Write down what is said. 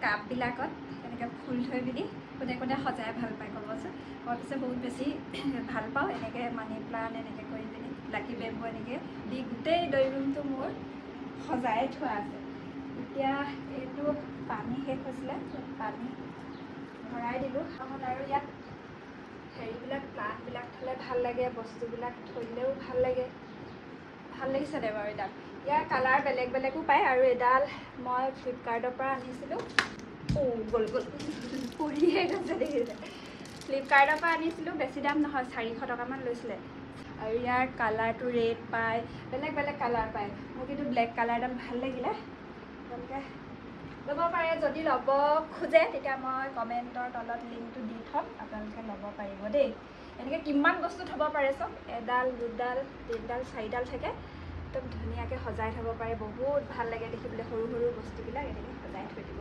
কাপবিলাকত এনেকৈ ফুল থৈ পিনি কোনে কোনে সজাই ভাল পায় ক'বচোন। মই পিছে বহুত বেছি ভাল পাওঁ এনেকৈ মানি প্লাণ্ট এনেকৈ কৰি পিনি লাকি বেম্বু এনেকৈ দি গোটেই ড্ৰয়িং ৰুমটো মোৰ সজাই থোৱা আছে। এতিয়া এইটো পানী শেষ হৈছিলে, পানী ভৰাই দিলোঁ আৰু ইয়াত হেৰিবিলাক প্লাণ্টবিলাক থ'লে ভাল লাগে, বস্তুবিলাক থ'লেও ভাল লাগে। ভাল লাগিছে দে বাৰু এডাল। ইয়াৰ কালাৰ বেলেগ বেলেগো পায় আৰু এডাল মই ফ্লিপকাৰ্টৰ পৰা আনিছিলোঁ। গ'ল পৰিয়ে গৈছে দেখিছে। ফ্লিপকাৰ্টৰ পৰা আনিছিলোঁ, বেছি দাম নহয়, 400 টকামান লৈছিলে। আৰু ইয়াৰ কালাৰটো ৰেড পায়, বেলেগ বেলেগ কালাৰ পায়। মোৰ কিন্তু ব্লেক কালাৰডাল ভাল লাগিলে। আপোনালোকে ল'ব পাৰে, যদি ল'ব খোজে তেতিয়া মই কমেণ্টৰ তলত লিংকটো দি থ'ম, আপোনালোকে ল'ব পাৰিব দেই। এনেকৈ কিমান বস্তু থ'ব পাৰে চব, এডাল দুডাল তিনিডাল চাৰিডাল থাকে, একদম ধুনীয়াকৈ সজাই থ'ব পাৰে। বহুত ভাল লাগে দেখিবলৈ, সৰু সৰু বস্তুবিলাক এনেকৈ সজাই থৈ দিব।